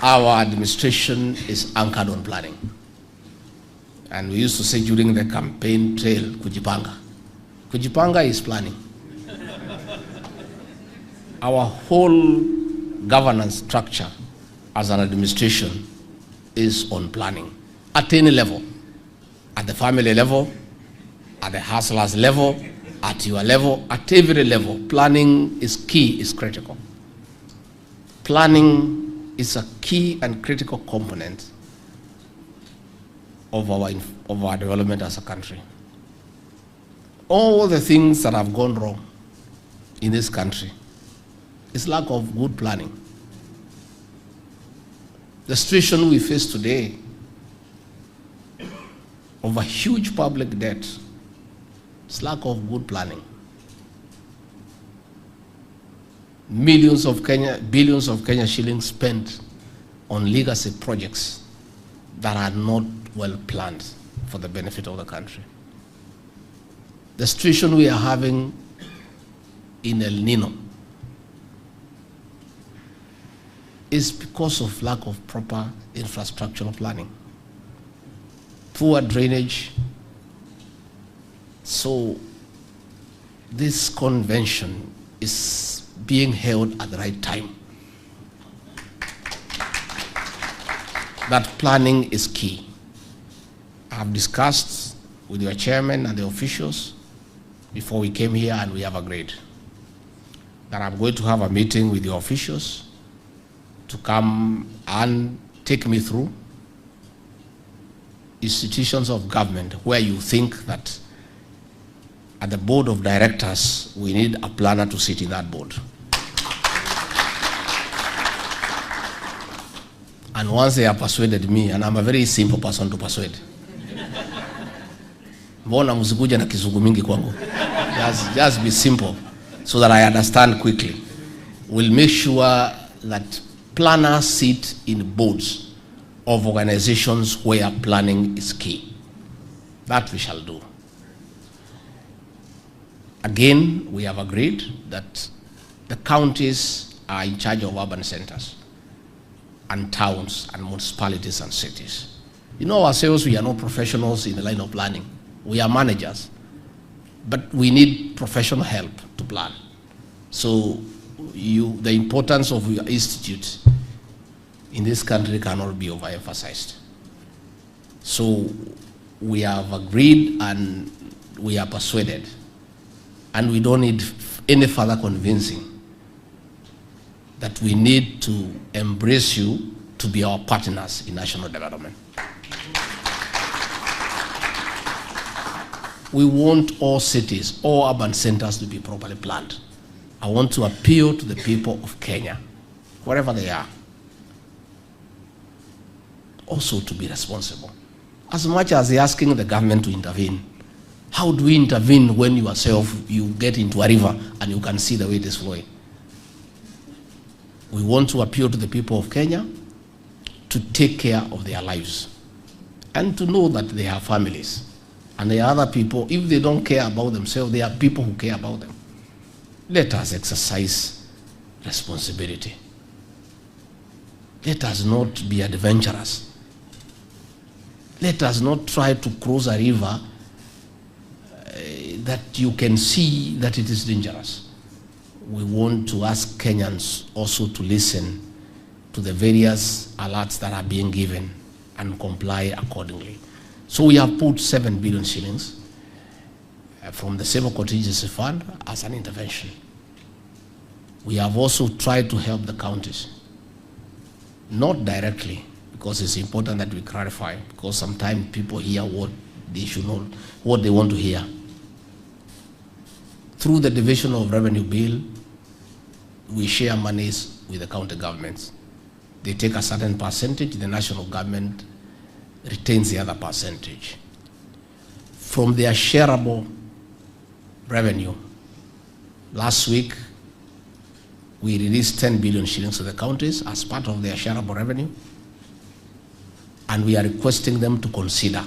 our administration is anchored on planning. And we used to say during the campaign trail, kujipanga. Kujipanga is planning. Our whole governance structure as an administration is on planning at any level, at the family level, at the hustlers level, at your level, at every level. Planning is key, is critical. Planning is a key and critical component of our development as a country. All the things that have gone wrong in this country is lack of good planning. The situation we face today of a huge public debt is lack of good planning. Billions of Kenya shillings spent on legacy projects that are not well planned for the benefit of the country. The situation we are having in El Nino is because of lack of proper infrastructural planning, poor drainage. So this convention is being held at the right time. That planning is key. I have discussed with your chairman and the officials before we came here, and we have agreed that I'm going to have a meeting with your officials to come and take me through institutions of government where you think that at the board of directors we need a planner to sit in that board. And once they have persuaded me, and I'm a very simple person to persuade, mbona msikuja na kizungu mingi kwangu? Just be simple so that I understand quickly. We'll make sure that planners sit in boards of organizations where planning is key. That we shall do. Again, we have agreed that the counties are in charge of urban centers and towns and municipalities and cities. You know, ourselves, we are not professionals in the line of planning. We are managers, but we need professional help to plan. So the importance of your institute in this country cannot be overemphasized. So we have agreed and we are persuaded, and we don't need any further convincing that we need to embrace you to be our partners in national development. We want all cities, all urban centers to be properly planned. I want to appeal to the people of Kenya, wherever they are, also to be responsible. As much as they're asking the government to intervene, how do we intervene when you get into a river and you can see the way it is flowing? We want to appeal to the people of Kenya to take care of their lives and to know that they have families. And there are other people, if they don't care about themselves, there are people who care about them. Let us exercise responsibility. Let us not be adventurous. Let us not try to cross a river that you can see that it is dangerous. We want to ask Kenyans also to listen to the various alerts that are being given and comply accordingly. So we have put 7 billion shillings from the Civil Contingency Fund as an intervention. We have also tried to help the counties, not directly, because it's important that we clarify, because sometimes people hear what they should know, what they want to hear. Through the division of revenue bill, we share monies with the county governments. They take a certain percentage, the national government retains the other percentage. From their shareable revenue, last week we released 10 billion shillings to the counties as part of their shareable revenue, and we are requesting them to consider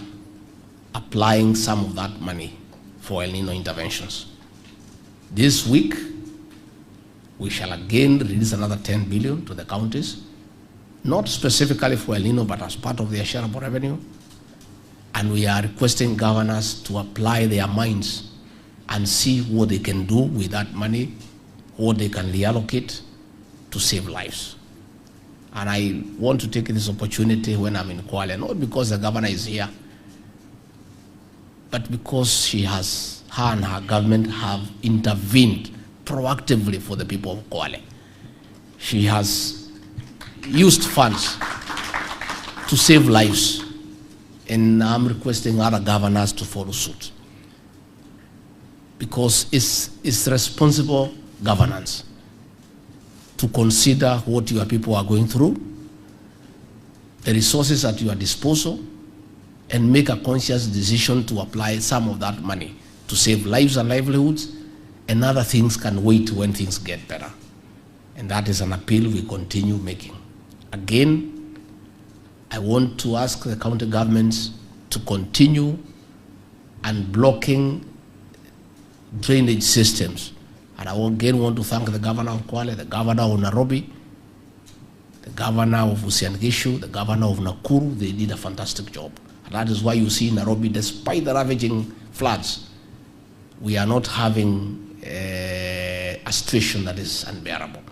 applying some of that money for El Nino interventions. This week we shall again release another 10 billion to the counties not specifically for El Nino, but as part of their shareable revenue. And we are requesting governors to apply their minds and see what they can do with that money, what they can reallocate to save lives. And I want to take this opportunity when I'm in Kwale, not because the governor is here, but because her and her government have intervened proactively for the people of Kwale. She has used funds to save lives, and I'm requesting other governors to follow suit, because it's responsible governance to consider what your people are going through, the resources at your disposal, and make a conscious decision to apply some of that money to save lives and livelihoods, and other things can wait when things get better. And that is an appeal we continue making. Again, I want to ask the county governments to continue unblocking drainage systems. And I again want to thank the governor of Kwale, the governor of Nairobi, the governor of Uasin Gishu, the governor of Nakuru. They did a fantastic job. And that is why you see Nairobi, despite the ravaging floods, we are not having a situation that is unbearable.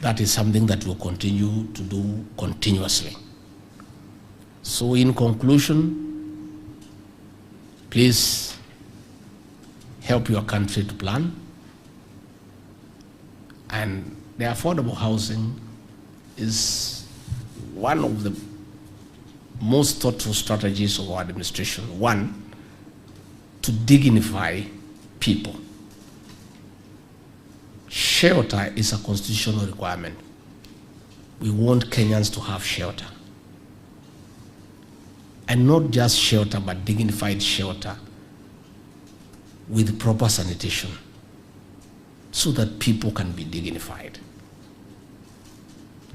That is something that we'll continue to do continuously. So in conclusion, please help your country to plan. And the affordable housing is one of the most thoughtful strategies of our administration. One, to dignify people. Shelter is a constitutional requirement. We want Kenyans to have shelter. And not just shelter, but dignified shelter with proper sanitation, so that people can be dignified.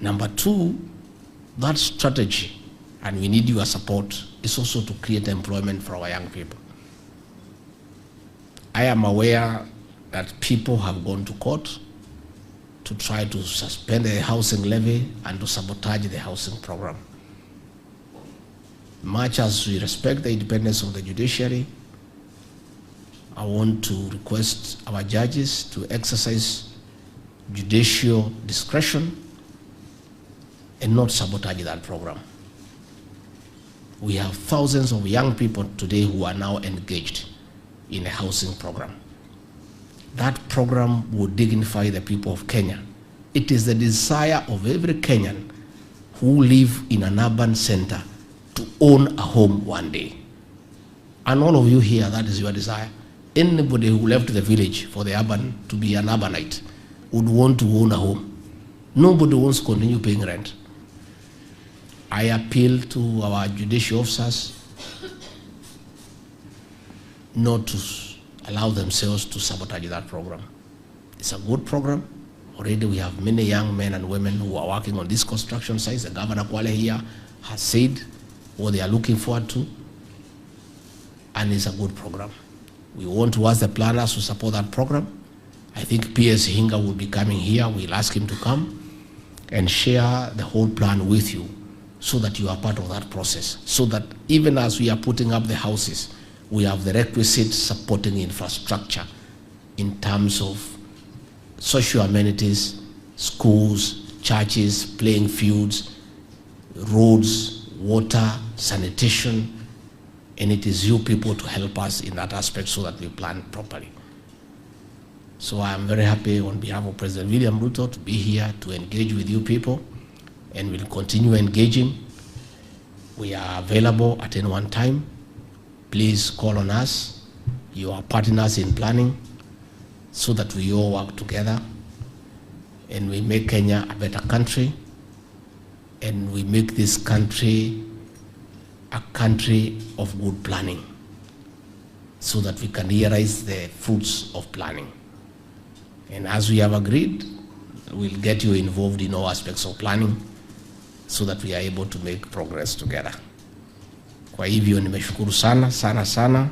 Number two, that strategy, and we need your support, is also to create employment for our young people. I am aware that people have gone to court to try to suspend the housing levy and to sabotage the housing program. Much as we respect the independence of the judiciary, I want to request our judges to exercise judicial discretion and not sabotage that program. We have thousands of young people today who are now engaged in a housing program. That program will dignify the people of Kenya. It is the desire of every Kenyan who live in an urban center to own a home one day. And all of you here, that is your desire. Anybody who left the village for the urban to be an urbanite would want to own a home. Nobody wants to continue paying rent. I appeal to our judicial officers not to allow themselves to sabotage that program. It's a good program. Already we have many young men and women who are working on these construction sites. The Governor Kwale here has said what they are looking forward to, and it's a good program. We want to ask the planners to support that program. I think PS Hinga will be coming here. We'll ask him to come and share the whole plan with you so that you are part of that process. So that even as we are putting up the houses, we have the requisite supporting infrastructure in terms of social amenities, schools, churches, playing fields, roads, water, sanitation, and it is you people to help us in that aspect so that we plan properly. So I am very happy on behalf of President William Ruto to be here to engage with you people, and we'll continue engaging. We are available at any one time. Please call on us. You are partners in planning so that we all work together and we make Kenya a better country, and we make this country a country of good planning so that we can realize the fruits of planning. And as we have agreed, we'll get you involved in all aspects of planning so that we are able to make progress together. Kwa hivyo nimeshukuru sana sana sana.